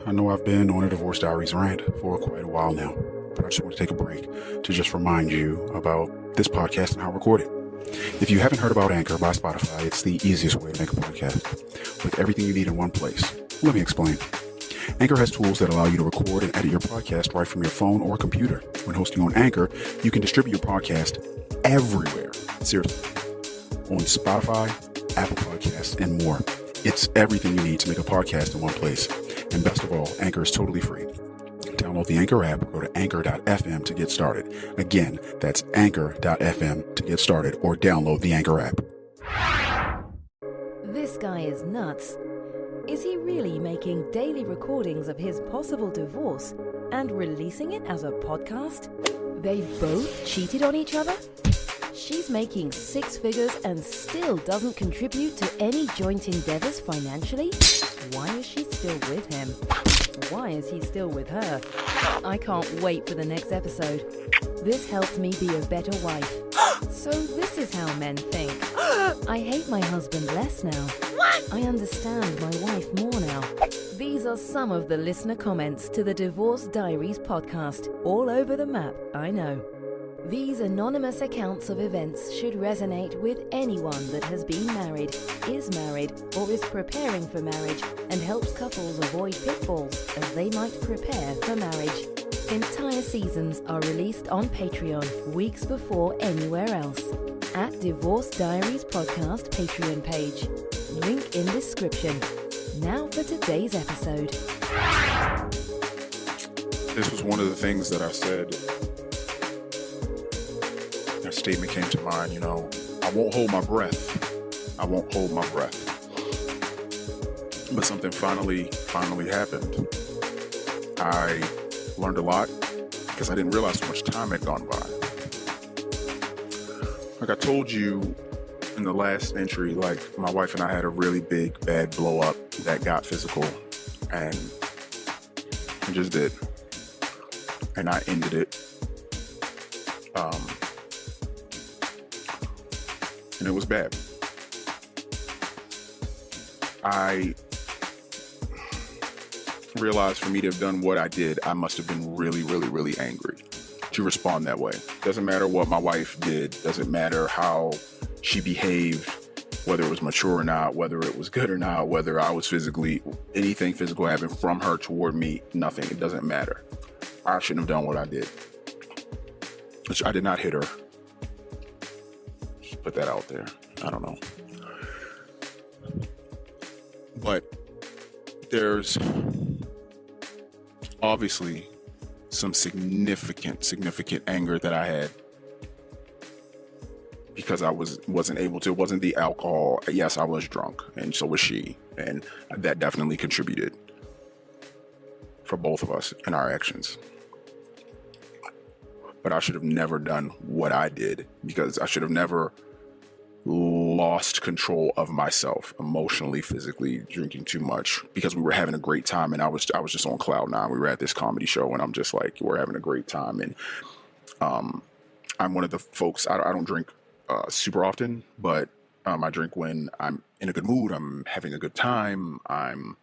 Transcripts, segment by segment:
I know I've been on a Divorce Diaries rant for quite a while now, but I just want to take a break to just remind you about this podcast and how I record it. If you haven't heard about Anchor by Spotify, it's the easiest way to make a podcast with everything you need in one place. Let me explain. Anchor has tools that allow you to record and edit your podcast right from your phone or computer. When hosting on Anchor, you can distribute your podcast everywhere. Seriously. On Spotify, Apple Podcasts, and more. It's everything you need to make a podcast in one place. And best of all, Anchor is totally free. Download the Anchor app or go to anchor.fm to get started. Again, that's anchor.fm to get started or download the Anchor app. This guy is nuts. Is he really making daily recordings of his possible divorce and releasing it as a podcast? They both cheated on each other? She's making six figures and still doesn't contribute to any joint endeavors financially? Why is she still with him? Why is he still with her? I can't wait for the next episode. This helped me be a better wife. So this is how men think. I hate my husband less now. I understand my wife more now. These are some of the listener comments to the Divorce Diaries podcast. All over the map, I know. These anonymous accounts of events should resonate with anyone that has been married, is married, or is preparing for marriage, and helps couples avoid pitfalls as they might prepare for marriage. Entire seasons are released on Patreon weeks before anywhere else. At Divorce Diaries Podcast Patreon page. Link in description. Now for today's episode. This was one of the things that I said. That statement came to mind, I won't hold my breath. I won't hold my breath. But something finally happened. I learned a lot because I didn't realize so much time had gone by. Like I told you in the last entry, like my wife and I had a really big, bad blow up that got physical, and it just did. And I ended it. And it was bad. I realized for me to have done what I did, I must have been really, really, really angry to respond that way. Doesn't matter what my wife did. Doesn't matter how she behaved, whether it was mature or not, whether it was good or not, whether I was anything physical happened from her toward me, nothing. It doesn't matter. I shouldn't have done what I did. Which I did not hit her. Just put that out there. I don't know. But there's obviously some significant anger that I had because I wasn't able to. It wasn't the alcohol. Yes, I was drunk, and so was she, and that definitely contributed for both of us in our actions. But I should have never done what I did, because I should have never lost control of myself emotionally, physically, drinking too much, because we were having a great time and I was just on cloud nine. We were at this comedy show and I'm just like, we're having a great time. And I'm one of the folks, I don't drink super often, but I drink when I'm in a good mood, I'm having a good time, I'm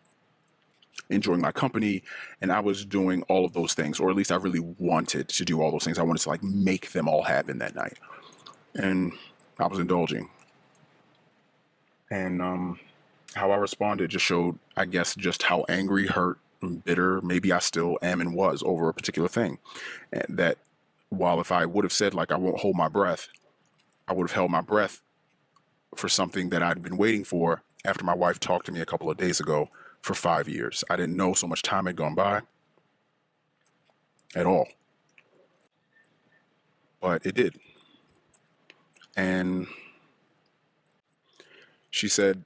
enjoying my company, and I was doing all of those things, or at least I really wanted to do all those things. I wanted to make them all happen that night, and I was indulging. And how I responded just showed, I guess, just how angry, hurt, and bitter maybe I still am and was over a particular thing. And that while if I would have said, I won't hold my breath, I would have held my breath for something that I'd been waiting for after my wife talked to me a couple of days ago for 5 years. I didn't know so much time had gone by at all. But it did. And she said,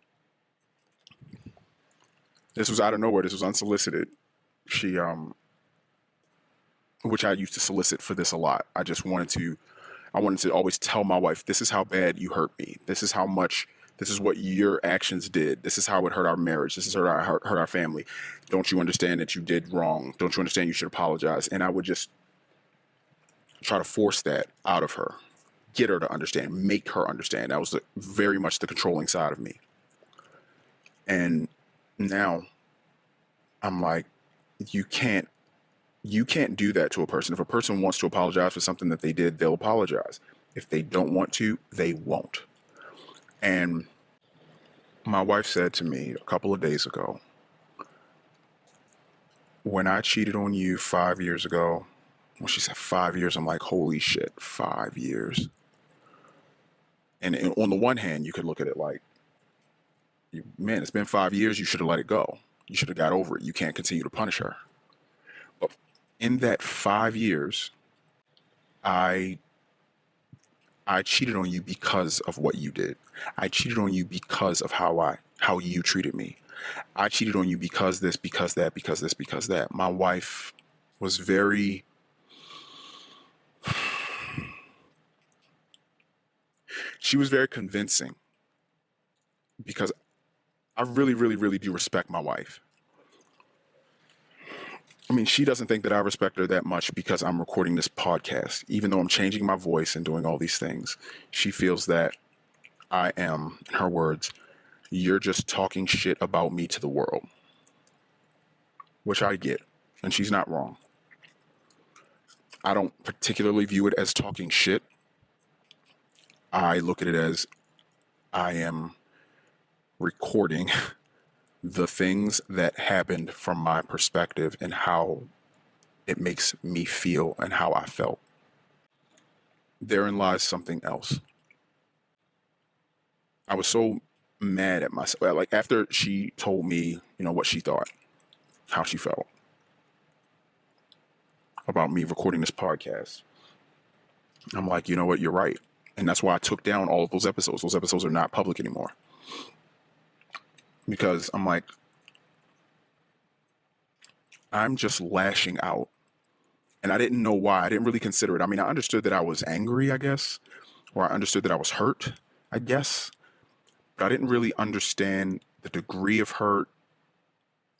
this was out of nowhere, this was unsolicited. She, which I used to solicit for this a lot. I wanted to always tell my wife, this is how bad you hurt me. This is what your actions did. This is how it hurt our marriage. This is how it hurt our family. Don't you understand that you did wrong? Don't you understand you should apologize? And I would just try to force that out of her. Get her to understand, make her understand. That was very much the controlling side of me. And now I'm like, you can't do that to a person. If a person wants to apologize for something that they did, they'll apologize. If they don't want to, they won't. And my wife said to me a couple of days ago, when I cheated on you 5 years ago, when she said 5 years, I'm like, holy shit, 5 years. And on the one hand, you could look at it like, man, it's been 5 years. You should have let it go. You should have got over it. You can't continue to punish her. But in that 5 years, I cheated on you because of what you did. I cheated on you because of how you treated me. I cheated on you because this, because that, because this, because that. My wife was very... she was very convincing, because I really, really, really do respect my wife. I mean, she doesn't think that I respect her that much because I'm recording this podcast. Even though I'm changing my voice and doing all these things, she feels that I am, in her words, you're just talking shit about me to the world. Which I get, and she's not wrong. I don't particularly view it as talking shit. I look at it as I am recording the things that happened from my perspective and how it makes me feel and how I felt. Therein lies something else. I was so mad at myself. Like, after she told me, what she thought, how she felt about me recording this podcast, I'm like, you know what, you're right. And that's why I took down all of those episodes. Those episodes are not public anymore. Because I'm like, I'm just lashing out. And I didn't know why. I didn't really consider it. I mean, I understood that I was angry, I guess. Or I understood that I was hurt, I guess. But I didn't really understand the degree of hurt,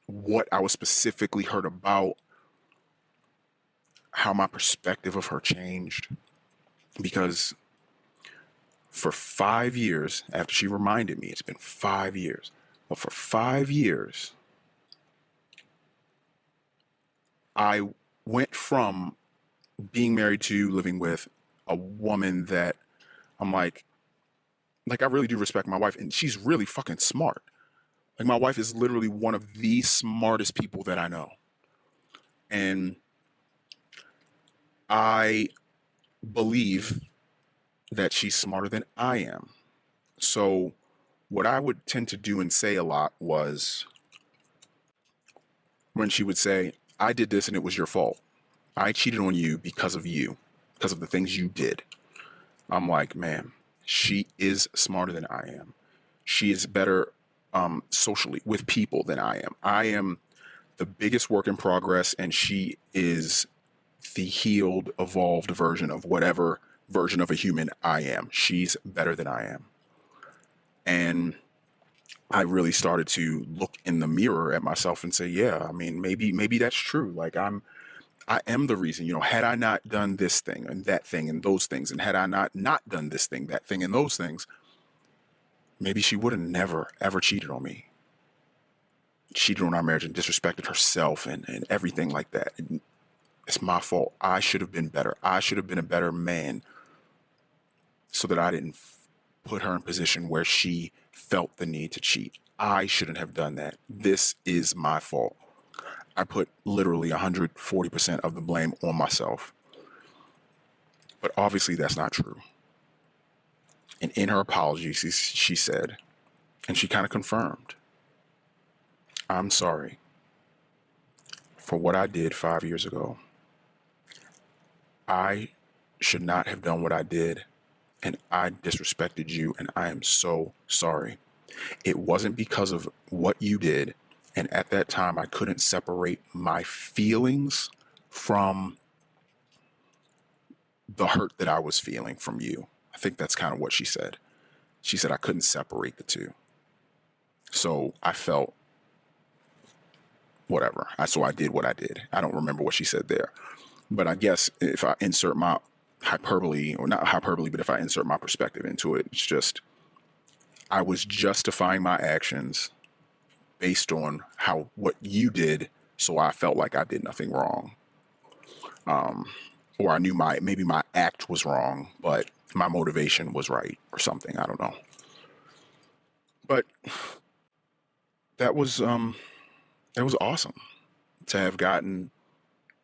what I was specifically hurt about, how my perspective of her changed. Because for 5 years, after she reminded me, it's been 5 years, but for 5 years, I went from being married to living with a woman that I'm like I really do respect my wife, and she's really fucking smart. Like, my wife is literally one of the smartest people that I know. And I believe that she's smarter than I am. So what I would tend to do and say a lot was, when she would say, I did this and it was your fault. I cheated on you because of the things you did. I'm like, man, she is smarter than I am. She is better socially with people than I am. I am the biggest work in progress, and she is the healed, evolved version of whatever version of a human I am. She's better than I am. And I really started to look in the mirror at myself and say, yeah, I mean, maybe that's true. Like, I am the reason, had I not done this thing and that thing and those things, and had I not done this thing, that thing, and those things, maybe she would have never, ever cheated on me. Cheated on our marriage and disrespected herself and everything like that. And it's my fault. I should have been better. I should have been a better man, so that I didn't put her in a position where she felt the need to cheat. I shouldn't have done that. This is my fault. I put literally 140% of the blame on myself. But obviously that's not true. And in her apology, she said, and she kind of confirmed, I'm sorry for what I did 5 years ago. I should not have done what I did, and I disrespected you, and I am so sorry. It wasn't because of what you did, and at that time I couldn't separate my feelings from the hurt that I was feeling from you. I think that's kind of what she said. She said I couldn't separate the two. So I felt whatever. So I did what I did. I don't remember what she said there. But I guess if I insert my hyperbole, or not hyperbole, but if I insert my perspective into it, it's just, I was justifying my actions based on what you did So I felt like I did nothing wrong. Or I knew maybe my act was wrong, but my motivation was right or something. I don't know. But that was awesome to have gotten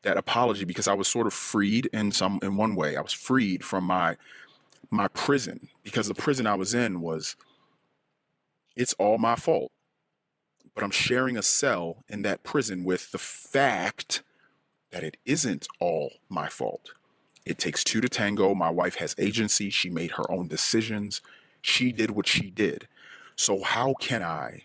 that apology, because I was sort of freed in one way. I was freed from my prison, because the prison I was in it's all my fault. But I'm sharing a cell in that prison with the fact that it isn't all my fault. It takes two to tango. My wife has agency. She made her own decisions. She did what she did. So how can I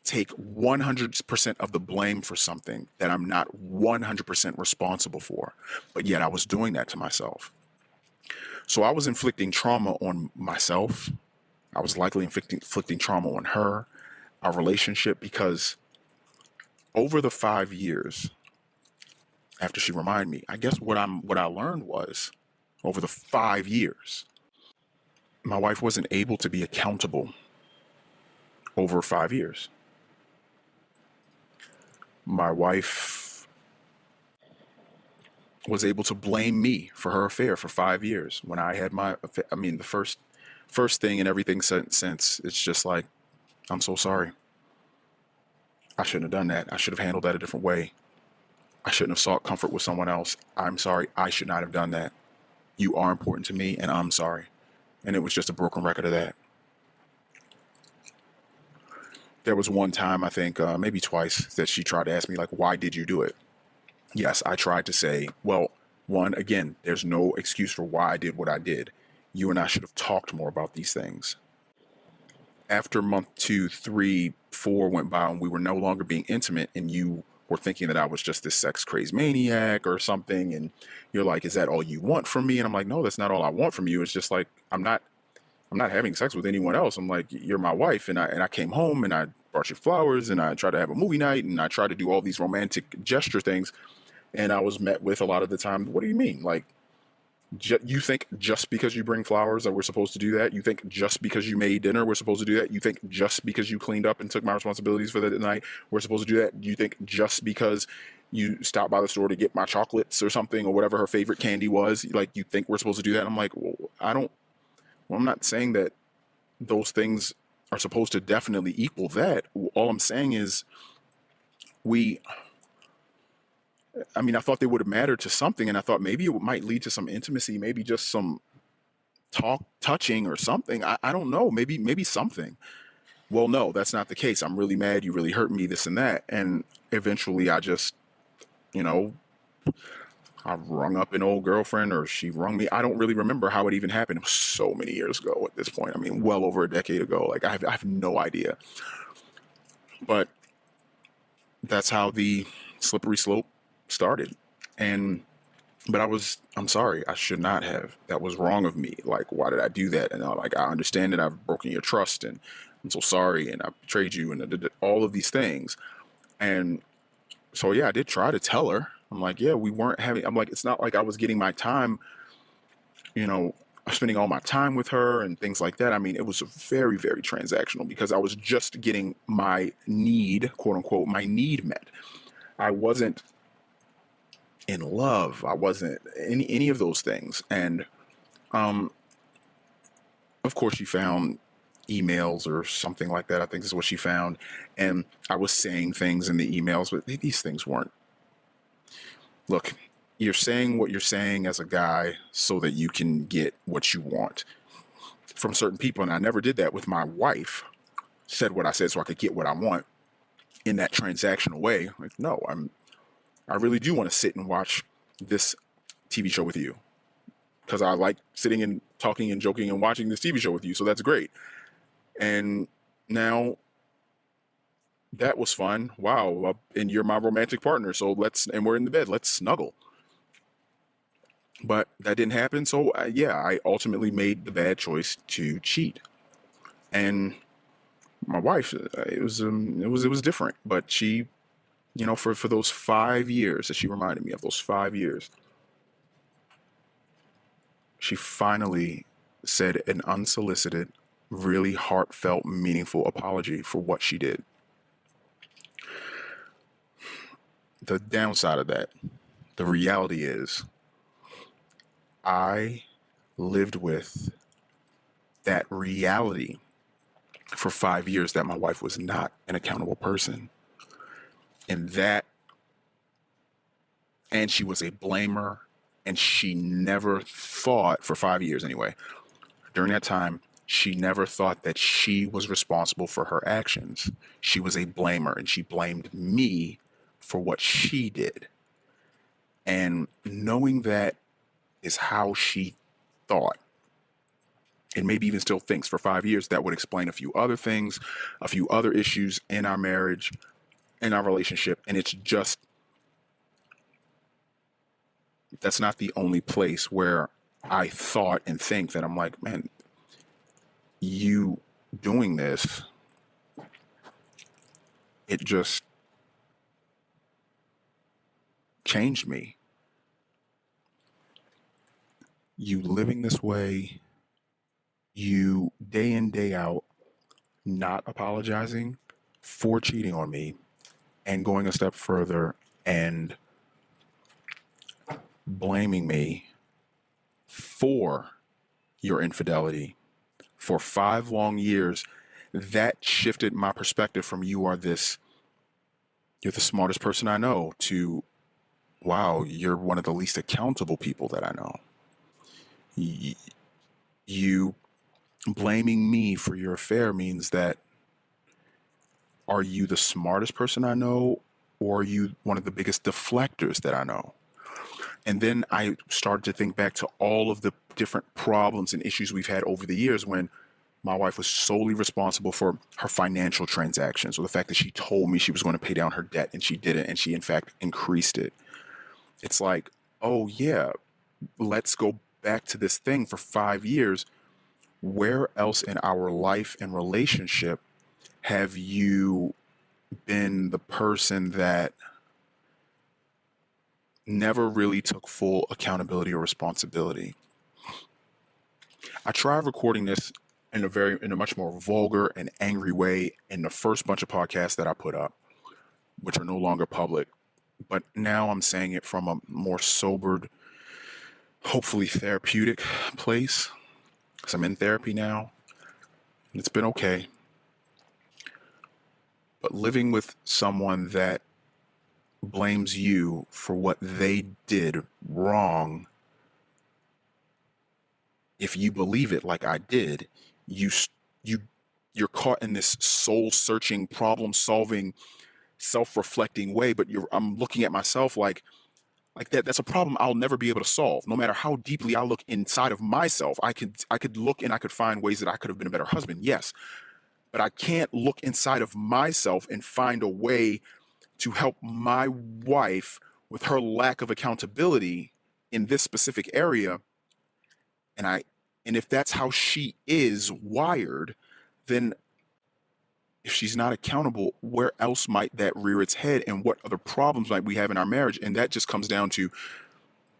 take 100% of the blame for something that I'm not 100% responsible for? But yet I was doing that to myself. So I was inflicting trauma on myself. I was likely inflicting trauma on her, our relationship, because over the 5 years after she reminded me, I guess what I learned was, over the 5 years, my wife wasn't able to be accountable over 5 years. My wife was able to blame me for her affair for 5 years when I had the first thing and everything since, it's just like, I'm so sorry. I shouldn't have done that. I should have handled that a different way. I shouldn't have sought comfort with someone else. I'm sorry. I should not have done that. You are important to me, and I'm sorry. And it was just a broken record of that. There was one time, I think, maybe twice, that she tried to ask me, like, why did you do it? Yes, I tried to say, well, one, again, there's no excuse for why I did what I did. You and I should have talked more about these things. After month 2, 3, 4 went by and we were no longer being intimate, and you were thinking that I was just this sex crazed maniac or something, and you're like, is that all you want from me? And I'm like, no, that's not all I want from you. It's just like, I'm not having sex with anyone else. I'm like, you're my wife, and I came home and I brought you flowers, and I tried to have a movie night, and I tried to do all these romantic gesture things, and I was met with a lot of the time, what do you mean? Like, you think just because you bring flowers that we're supposed to do that? You think just because you made dinner we're supposed to do that? You think just because you cleaned up and took my responsibilities for the night we're supposed to do that? You think just because you stopped by the store to get my chocolates or something, or whatever her favorite candy was, like, you think we're supposed to do that? I'm like, well, I'm not saying that those things are supposed to definitely equal that. All I'm saying is I thought they would have mattered to something, and I thought maybe it might lead to some intimacy, maybe just some touching or something. I don't know, maybe something. Well, no, that's not the case. I'm really mad. You really hurt me, this and that. And eventually I just, I rung up an old girlfriend, or she rung me. I don't really remember how it even happened. It was so many years ago at this point. Well over a decade ago. Like, I have no idea. But that's how the slippery slope started. But I'm sorry, I should not have. That was wrong of me. Like, why did I do that? And I understand that I've broken your trust, and I'm so sorry, and I betrayed you, and all of these things. And so, yeah, I did try to tell her. I'm like, yeah, I'm like, it's not like I was getting my time, spending all my time with her and things like that. It was very, very transactional, because I was just getting my need, quote unquote, my need met. I wasn't in love. I wasn't any of those things. And of course she found emails or something like that. I think is what she found. And I was saying things in the emails, but these things weren't. Look, you're saying what you're saying as a guy so that you can get what you want from certain people. And I never did that with my wife. Said what I said so I could get what I want in that transactional way. Like, no, I really do want to sit and watch this TV show with you, because I like sitting and talking and joking and watching this TV show with you. So that's great. And now that was fun. Wow. And you're my romantic partner. So and we're in the bed. Let's snuggle. But that didn't happen. So I ultimately made the bad choice to cheat. And my wife, it was different, but she, for those 5 years that she reminded me of, those 5 years, she finally said an unsolicited, really heartfelt, meaningful apology for what she did. the downside of that, the reality is I lived with that reality for 5 years that my wife was not an accountable person. And she was a blamer, and she never thought, for 5 years anyway, during that time, she never thought that she was responsible for her actions. She was a blamer, and she blamed me for what she did. And knowing that is how she thought, and maybe even still thinks for 5 years, that would explain a few other things, a few other issues in our marriage, in our relationship. And it's just, that's not the only place where I thought and think that I'm like, man, you doing this, it just changed me. You living this way, you day in, day out, not apologizing for cheating on me, and going a step further and blaming me for your infidelity for 5 long years, that shifted my perspective from you're the smartest person I know to, wow, you're one of the least accountable people that I know. You blaming me for your affair means that, are you the smartest person I know, or are you one of the biggest deflectors that I know? And then I started to think back to all of the different problems and issues we've had over the years when my wife was solely responsible for her financial transactions, or the fact that she told me she was going to pay down her debt and she didn't, and she in fact increased it. It's like, oh yeah, let's go back to this thing for 5 years. Where else in our life and relationship have you been the person that never really took full accountability or responsibility? I tried recording this in a much more vulgar and angry way in the first bunch of podcasts that I put up, which are no longer public. But now I'm saying it from a more sobered, hopefully therapeutic place, because I'm in therapy now. And it's been okay. But living with someone that blames you for what they did wrong, if you believe it like I did, you're caught in this soul-searching, problem-solving, self-reflecting way. But I'm looking at myself like that's a problem I'll never be able to solve. No matter how deeply I look inside of myself, I could look and I could find ways that I could have been a better husband, yes. But I can't look inside of myself and find a way to help my wife with her lack of accountability in this specific area. And if that's how she is wired, then if she's not accountable, where else might that rear its head, and what other problems might we have in our marriage? And that just comes down to,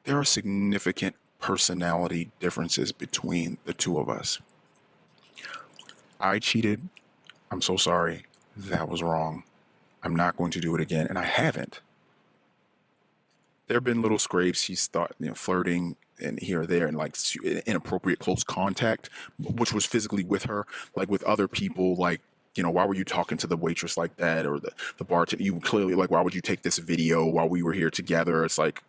there are significant personality differences between the two of us. I cheated. I'm so sorry. That was wrong. I'm not going to do it again. And I haven't. There have been little scrapes. He's thought, flirting and here or there, and like inappropriate close contact, which was physically with her, like with other people, like, why were you talking to the waitress like that? Or the bartender, you clearly, like, why would you take this video while we were here together? It's like,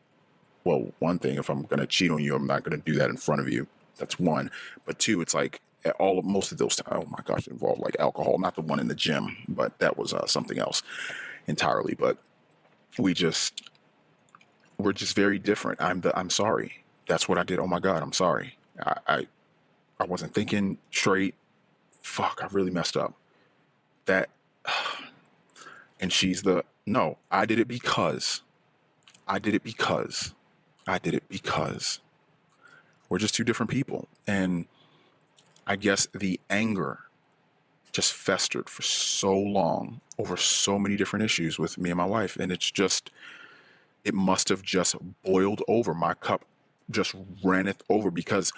well, one thing, if I'm going to cheat on you, I'm not going to do that in front of you. That's one. But two, it's like most of those, oh my gosh, involved like alcohol, not the one in the gym, but that was something else entirely. But we're just very different. I'm sorry. That's what I did. Oh my God, I'm sorry. I wasn't thinking straight. Fuck, I really messed up. And she's no, I did it because we're just two different people. And I guess the anger just festered for so long over so many different issues with me and my wife. And it must have just boiled over. My cup just ranneth over, because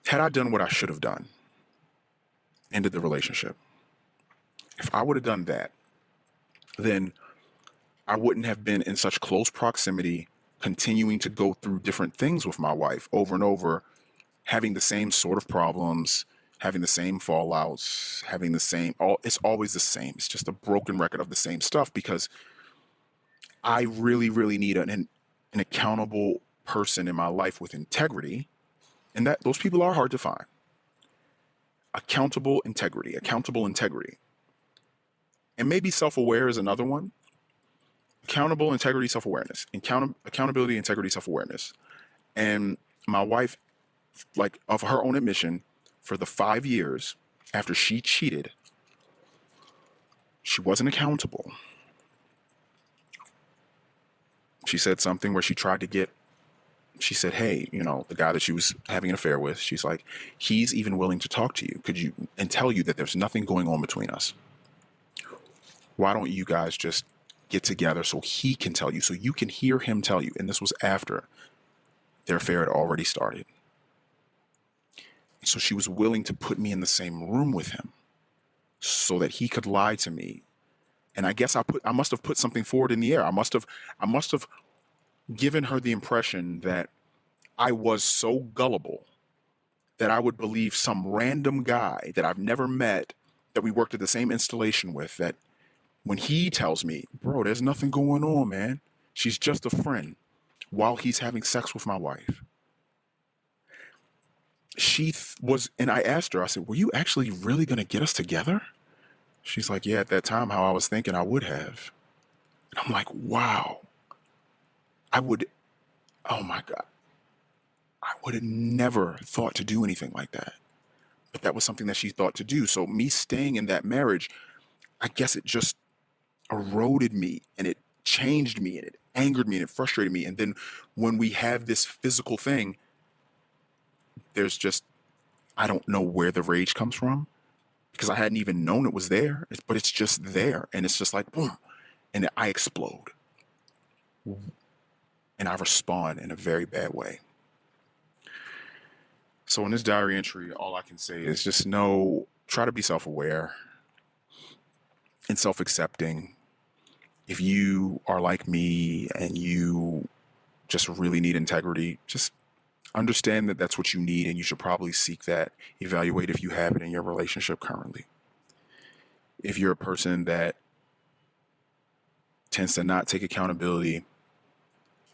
had I done what I should have done, ended the relationship, if I would have done that, then I wouldn't have been in such close proximity, continuing to go through different things with my wife over and over, having the same sort of problems, having the same fallouts, having the same, it's always the same. It's just a broken record of the same stuff, because I really, really need an accountable person in my life with integrity. And that those people are hard to find. Accountable integrity. And maybe self-aware is another one. Accountable integrity, self-awareness. Accountability, integrity, self-awareness. And my wife, like, of her own admission, for the 5 years after she cheated, she wasn't accountable. She said something where she said, hey, the guy that she was having an affair with, she's like, he's even willing to talk to you. And tell you that there's nothing going on between us. Why don't you guys just get together so he can tell you, so you can hear him tell you? And this was after their affair had already started. So she was willing to put me in the same room with him so that he could lie to me. And I guess I must have put something forward in the air. I must have given her the impression that I was so gullible that I would believe some random guy that I've never met, that we worked at the same installation with, that when he tells me, bro, there's nothing going on, man, she's just a friend, while he's having sex with my wife. And I asked her, I said, were you actually really going to get us together? She's like, yeah, at that time, how I was thinking I would have. And I'm like, wow. Oh my God. I would have never thought to do anything like that. But that was something that she thought to do. So me staying in that marriage, I guess it just eroded me, and it changed me, and it angered me, and it frustrated me. And then when we have this physical thing, I don't know where the rage comes from, because I hadn't even known it was there, but it's just there. And it's just like, boom, and I explode. And I respond in a very bad way. So in this diary entry, all I can say is just try to be self-aware and self-accepting. If you are like me and you just really need integrity, just understand that that's what you need, and you should probably seek that. Evaluate if you have it in your relationship currently. If you're a person that tends to not take accountability,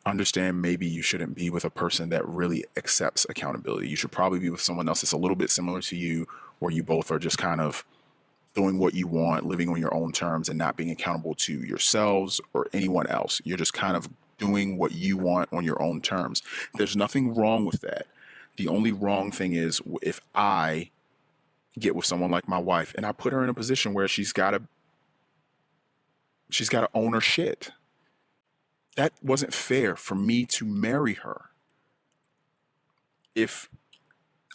understand maybe you shouldn't be with a person that really accepts accountability. You should probably be with someone else that's a little bit similar to you, where you both are just kind of doing what you want, living on your own terms, and not being accountable to yourselves or anyone else. You're just kind of doing what you want on your own terms. There's nothing wrong with that. The only wrong thing is if I get with someone like my wife and I put her in a position where she's got to own her shit. That wasn't fair for me to marry her if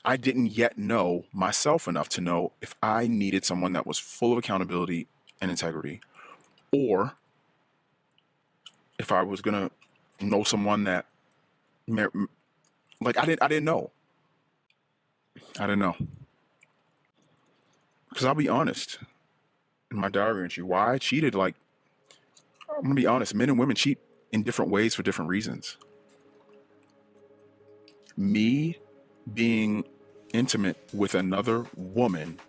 I didn't yet know myself enough to know if I needed someone that was full of accountability and integrity, or if I was gonna know someone that, like, I didn't know. I didn't know. Because I'll be honest, in my diary entry, why I cheated, like, I'm gonna be honest, men and women cheat in different ways for different reasons. Me being intimate with another woman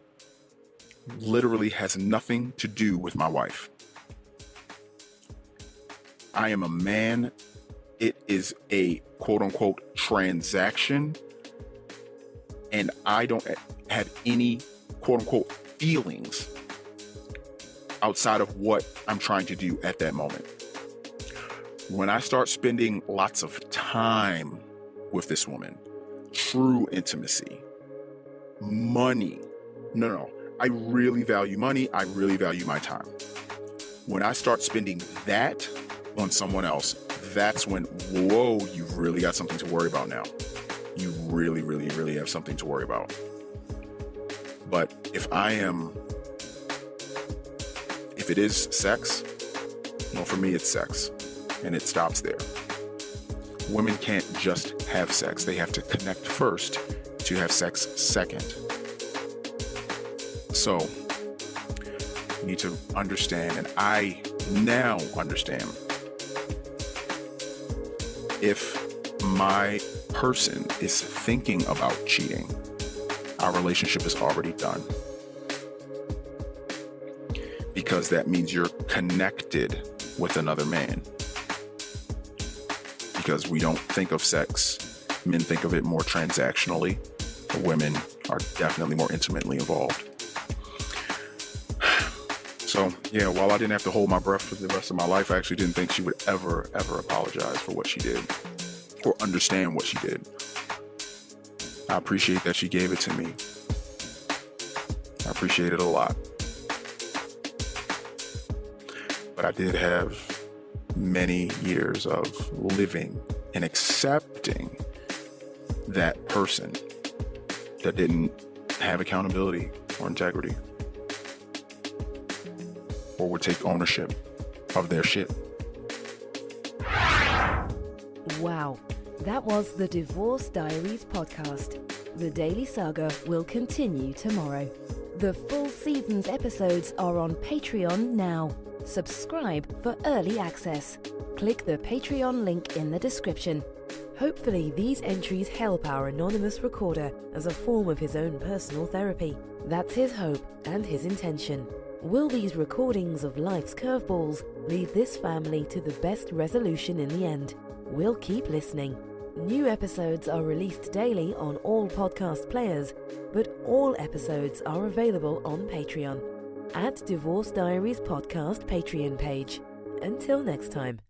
literally has nothing to do with my wife. I am a man. It is a quote unquote transaction, and I don't have any quote unquote feelings outside of what I'm trying to do at that moment. When I start spending lots of time with this woman, true intimacy, money, no, I really value money. I really value my time. When I start spending that on someone else, that's when, whoa, you've really got something to worry about now. You really, really, really have something to worry about. But if it is sex, well, for me, it's sex, and it stops there. Women can't just have sex. They have to connect first to have sex second. So you need to understand, and I now understand. If my person is thinking about cheating, our relationship is already done. Because that means you're connected with another man. Because we don't think of sex, men think of it more transactionally. Women are definitely more intimately involved. So, yeah, while I didn't have to hold my breath for the rest of my life, I actually didn't think she would ever apologize for what she did or understand what she did. I appreciate that she gave it to me. I appreciate it a lot. But I did have many years of living and accepting that person that didn't have accountability or integrity or would take ownership of their shit. Wow, that was the Divorce Diaries podcast. The Daily Saga will continue tomorrow. The full season's episodes are on Patreon now. Subscribe for early access. Click the Patreon link in the description. Hopefully these entries help our anonymous recorder as a form of his own personal therapy. That's his hope and his intention. Will these recordings of life's curveballs lead this family to the best resolution in the end? We'll keep listening. New episodes are released daily on all podcast players, but all episodes are available on Patreon at Divorce Diaries Podcast Patreon page. Until next time.